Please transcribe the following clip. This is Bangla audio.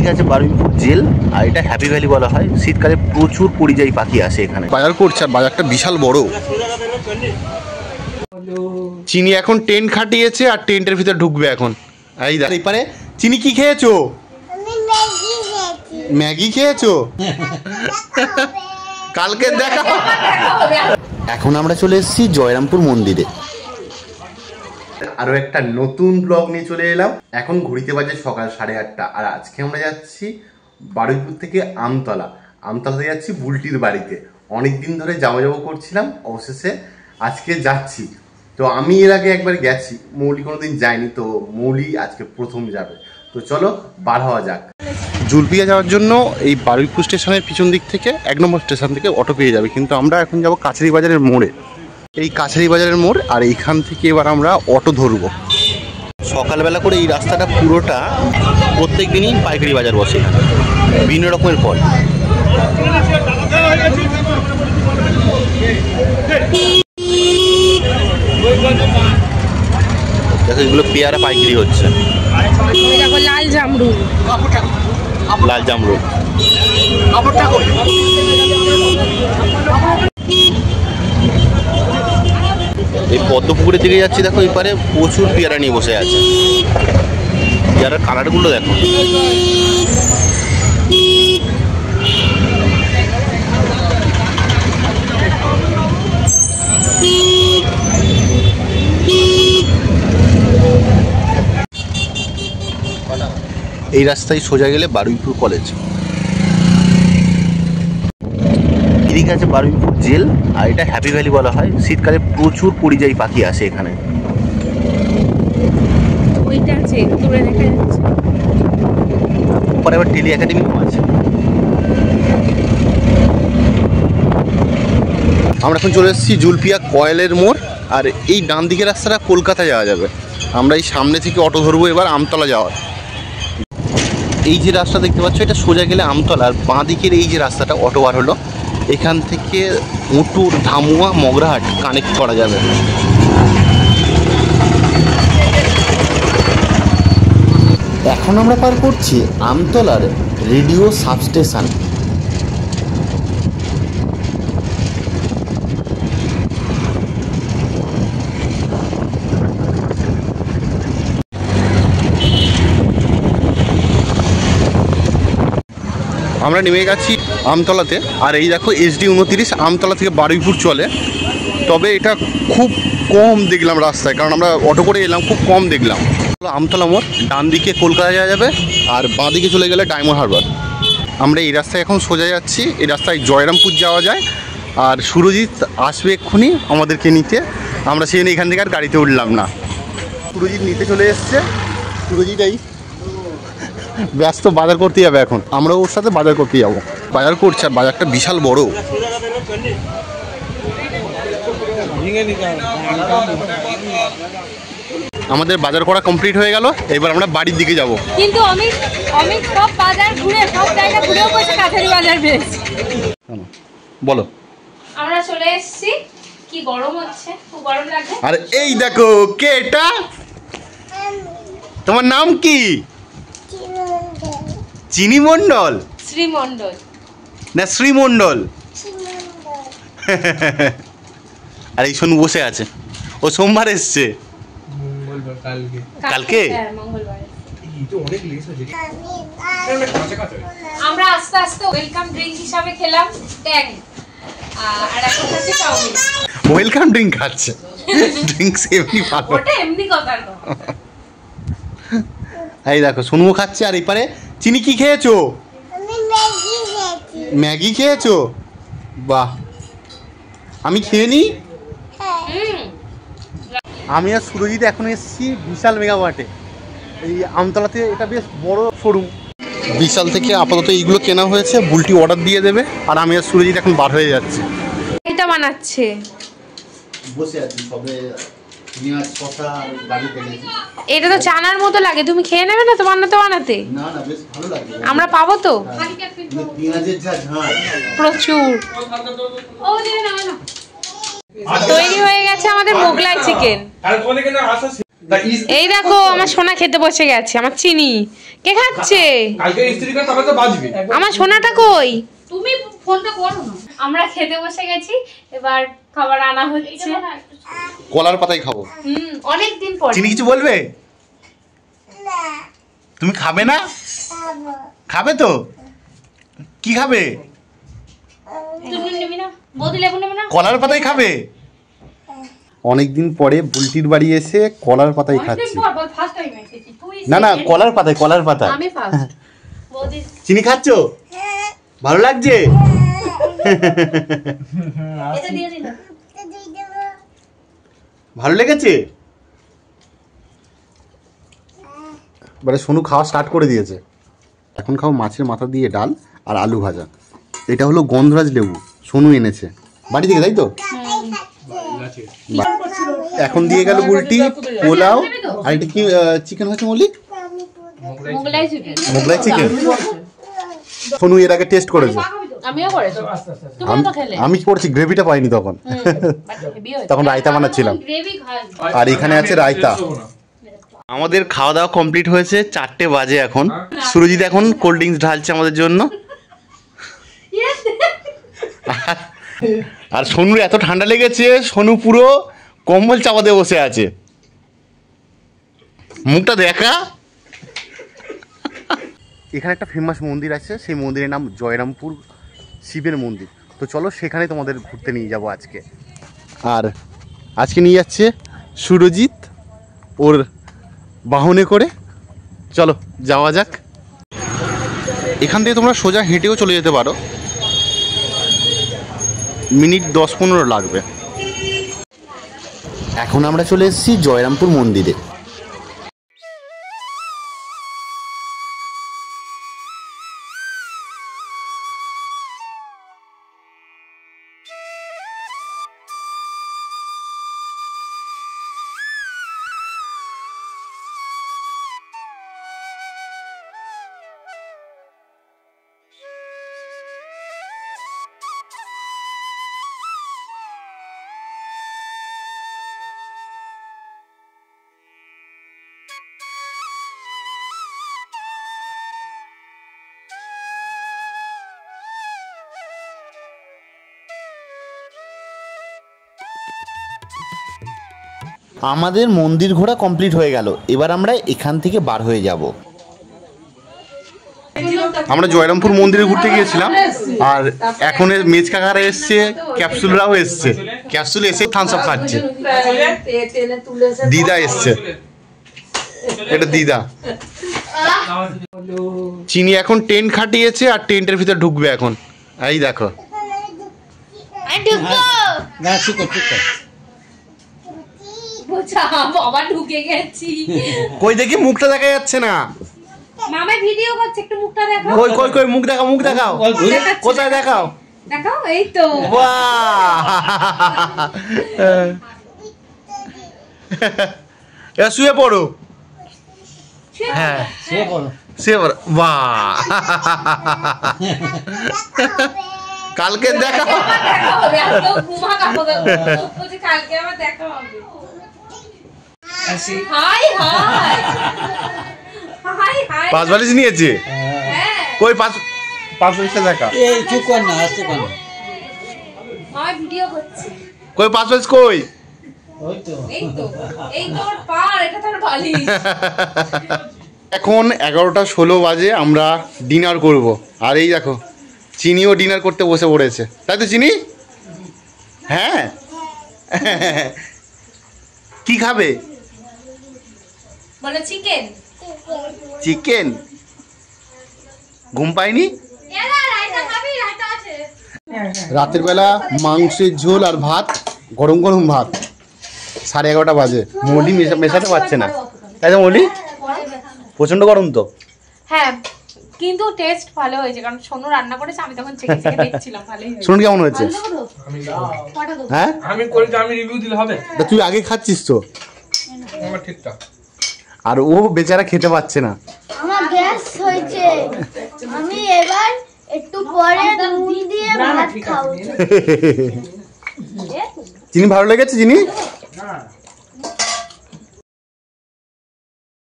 এদিকে আছে বারুইপুর জেল, আর এটা হ্যাপি ভ্যালি বলা হয়। শীতকালে প্রচুর পরিযায়ী পাখি আসে এখানে। বাজার করছে, আর বাজারটা বিশাল বড়। চিনি এখন টেন্ট খাটিয়েছে, আর টেন্টের ভিতরে ঢুকবে এখন। এই দেখ এপারে চিনি কি খেয়েছো? ম্যাগি খেয়েছো? কালকে দেখা। এখন আমরা চলে এসেছি জয়রামপুর মন্দিরে। আরো একটা নতুন ব্লগ নিয়ে চলে এলাম। এখন ঘড়িতে বাজে সকাল 8:30, আর আজকে আমরা যাচ্ছি বারুইপুর থেকে আমতলাতে যাচ্ছি বুলটির বাড়িতে। অনেকদিন ধরে যাবো করছিলাম, অবশেষে আজকে যাচ্ছি। তো আমি এর আগে একবার গেছি, মৌলি কোনোদিন যায়নি, তো মৌলি আজকে প্রথম যাবে। তো চলো বার হওয়া যাক। জুলপিয়া যাওয়ার জন্য এই বারুইপুর স্টেশনের পিছন দিক থেকে 1 নম্বর স্টেশন থেকে অটো পেয়ে যাবে, কিন্তু আমরা এখন যাব কাছারি বাজারের মোড়ে। এই কাছারি বাজারের মোড়, আর এইখান থেকে এবার আমরা অটো ধরবো। সকালবেলা করে এই রাস্তাটা পুরোটা প্রত্যেক দিনই পাইকারি বাজার বসে এখানে, বিভিন্ন রকমের ফল। দেখো এগুলো পেয়ারা পাইকারি হচ্ছে। লাল জামরুল। এই পদ্মপুকুরের দিকে যাচ্ছি, দেখো এপারে প্রচুর পেয়ারা নিয়ে বসে আছে। পেয়ারার কালারগুলো দেখো। এই রাস্তায় সোজা গেলে বারুইপুর কলেজ। এদিকে আছে বারুইপুর জেল, আর এটা হ্যাপি ভ্যালি বলা হয়। শীতকালে প্রচুর পরিযায়ী পাখি আসে এখানে। পরে আবার টেলি একাডেমিও আছে। আমরা এখন চলে এসেছি জুলপিয়া কয়েলের মোড়, আর এই ডান দিকের রাস্তাটা কলকাতা যাওয়া যাবে। আমরা এই সামনে থেকে অটো ধরবো এবার আমতলা যাওয়ার। এই যে রাস্তা দেখতে পাচ্ছ, এটা সোজা গেলে আমতলা, আর বাঁ দিকের এই যে রাস্তাটা অটো বার হলো, এখান থেকে উটুর, ধামুয়া, মগরাহাট কানেক্ট করা যাবে। এখন আমরা পার করছি আমতলার রেডিও সাবস্টেশন। আমরা নেমে গেছি আমতলাতে, আর এই দেখো SD-29 আমতলা থেকে বারুইপুর চলে। তবে এটা খুব কম দেখলাম রাস্তায়, কারণ আমরা অটো করে এলাম, খুব কম দেখলাম। আমতলা মোড়, ডান দিকে কলকাতা যাওয়া যাবে, আর বাঁ দিকে চলে গেলে ডায়মন্ড হারবার। আমরা এই রাস্তায় এখন সোজা যাচ্ছি। এই রাস্তায় জয়রামপুর যাওয়া যায়, আর সুরজিৎ আসবে এক্ষুনি আমাদেরকে নিতে। আমরা সেখানে এখান থেকে আর গাড়িতে উঠলাম না। সুরজিৎ নিতে চলে এসছে। সুরজিৎ এই ব্যস্ত, বাজার করতে যাবে এখন। আমরাও ওর সাথে বাজার করতে যাবো। বাজার করছে, আর বাজারটা বিশাল বড়। আমাদের বাজার করা কমপ্লিট হয়ে গেল, এবার আমরা বাড়ির দিকে যাব। কিন্তু আমি সব বাজার ঘুরে, সব জায়গা ঘুরেও বসে কাছারি বাজার পেয়েছি। বলো। আমরা চলে এসেছি। কি গরম হচ্ছে, খুব গরম লাগছে। আর এই দেখো কে এটা? তোমার নাম কি? চিনি মণ্ডল? শ্রীমণ্ডল না, শ্রীমণ্ডল। আর এই শোনু বসে আছে, ও সোমবার এসছে। কালকে আমরা আস্তে আস্তে ওয়েলকাম ড্রিঙ্ক হিসাবে খেলাম ট্যাং, আর এখন হচ্ছে চাউমিন। ওয়েলকাম ড্রিঙ্ক খাচ্ছে। ড্রিঙ্কস এমনি ভালো, ওটা এমনি কথা না। এই দেখো সোনু খাচ্ছে, আর এপারে চিনি কি খেয়েছো? ম্যাগি খেয়েছো? বাহ, আমি খেয়ে নি। আমি আর সুরজিৎ এখন এসেছি বিশাল মেগামার্টে, এই আমতলাতে। এটা বেশ বড় শোরুম। বিশাল থেকে আপাতত এইগুলো কেনা হয়েছে, বুলটি অর্ডার দিয়ে দেবে, আর আমি আর সুরজিৎ এখন বার হয়ে যাচ্ছি। এটা বানাচ্ছে, বসে আছি সবে। এটা তো চানার মতো লাগে, তুমি খেয়ে নেবে না তো বানাতে? না না, বেশ ভালো লাগে। আমরা পাবো তো? পেঁয়াজের ঝাল প্রচুর। তৈরি হয়ে গেছে আমাদের মোগলাই চিকেন। এই দেখো আমার সোনা খেতে বসে গেছে, আমার চিনি। কে খাচ্ছে? আমার সোনাটা কই? তুমি ফোনটা করো না। আমরা খেতে বসে গেছি, এবার খাবার আনা হচ্ছে। কলার পাতায় খাবো। অনেক দিন পর। চিনি কিছু বলবে? তুমি খাবে না? খাবে তো? কি খাবে? তুমি নেবে না? বৌদি লেবু নেবে না? কলার পাতায় খাবে? অনেকদিন পরে বুলটির বাড়ি এসে কলার পাতায় খাচ্ছি। ফার্স্ট টাইম এসেছি। তুই না না, কলার পাতায়, কলার পাতায়। আমি ফার্স্ট। বৌদি চিনি খাচ্ছো? ভালো লাগছে? এটা দিয়ে দিন। ভালো লেগেছে? এবারে সোনু খাওয়া স্টার্ট করে দিয়েছে। এখন খাও মাছের মাথা দিয়ে ডাল আর আলু ভাজা। এটা হলো গন্ধরাজ লেবু, সোনু এনেছে বাড়ি থেকে, তাই তো? এখন দিয়ে গেল বুলটি পোলাও, আর এটা কি চিকেন হয়েছে মলি? মোগলাই চিকেন। মোগলাই চিকেন। সোনু এর আগে টেস্ট করেছে। আমিও করেছি। তুমি তো খেলে। আমি করেছি, গ্রেভিটা পাইনি তখন। তখন রায়তা বানাচ্ছিলাম। গ্রেভি খাই। আর এখানে আছে রায়তা। আমাদের খাওয়া দাওয়া কমপ্লিট হয়েছে, 4টে বাজে এখন। সুরজিৎ এখন কোল্ড ড্রিঙ্কস ঢালছে আমাদের জন্য। আর সোনুর এত ঠান্ডা লেগেছে, সোনু পুরো কম্বল চাপা দিয়ে বসে আছে। মুখটা দেখা। এখানে একটা ফেমাস মন্দির আছে, সেই মন্দিরের নাম জয়রামপুর শিবের মন্দির। তো চলো সেখানে তোমাদের ঘুরতে নিয়ে যাব আজকে। আর আজকে নিয়ে যাচ্ছে সুরজিৎ ওর বাহনে করে। চলো যাওয়া যাক। এখান থেকে তোমরা সোজা হেঁটেও চলে যেতে পারো, মিনিট 10-15 লাগবে। এখন আমরা চলে এসেছি জয়রামপুর মন্দিরে। আমাদের মন্দির ঘোরা কমপ্লিট হয়ে গেল, এবার আমরা এখান থেকে বার হয়ে যাব। আমরা জয়রামপুর মন্দিরে ঘুরতে গিয়েছিলাম, আর এখন মেজ কাকারা এসছে, ক্যাপসুলরাও এসছে। ক্যাপসুল এসে থামস আপ খাচ্ছে। দিদা এসছে, এটা দিদা। চিনি এখন টেন্ট খাটিয়েছে, আর টেন্টের ভিতর ঢুকবে এখন। এই দেখো, বাবা ঢুকে গেছি। কই দেখি, মুখটা দেখা যাচ্ছে না। মামা ভিডিও করছে, একটু মুখটা দেখাও। কই কই কই, মুখ দেখাও, মুখ দেখাও। কোথায় দেখাও? দেখাও, এই তো। বাহ, শুয়ে পড়ো। হ্যাঁ শুয়ে পড়ো, শুয়ে পড়ো। বাহ, কালকে দেখা হবে। কালকে আবার দেখা হবে। High high high high. 5 বালিশ নিয়েছে। কই 5 বালিশটা দেখা। এই চুপ কর না, আসতে কর না। মামা ভিডিও করছে। কই 5 বালিশ কই? ওই তো, এই তো, এই তো ওর পার, এটা তোর বালিশ। এখন 11:16 বাজে, আমরা ডিনার করব। আর এই দেখো, চিনিও ডিনার করতে বসে পড়েছে, তাই তো চিনি? হ্যাঁ। কি খাবে? বলো চিকেন। চিকেন। ঘুম পাইনি? রাতের বেলা মাংসের ঝোল আর ভাত, গরম গরম ভাত। 11:30 বাজে, মলি মেশাতে পারছে না, তাই তো মলি? প্রচন্ড গরম তো। হ্যাঁ, কিন্তু টেস্ট ভালো হয়েছে, কারণ সোনু রান্না করেছে, আমি তখন চেখে চেখে দেখছিলাম। ভালোই হয়েছে। শুনুন কেমন হয়েছে? হ্যাঁ আমি করেছি, আমি রিভিউ দিলে হবে? তা তুই আগে খাচ্ছিস তো। আমার ঠিকঠাক। আর ও বেচারা খেতে পাচ্ছে না। আমার গ্যাস হয়েছে, আমি এবার একটু পরে নুন দিয়ে ভাত খাবো। চিনি ভালো লেগেছে? চিনি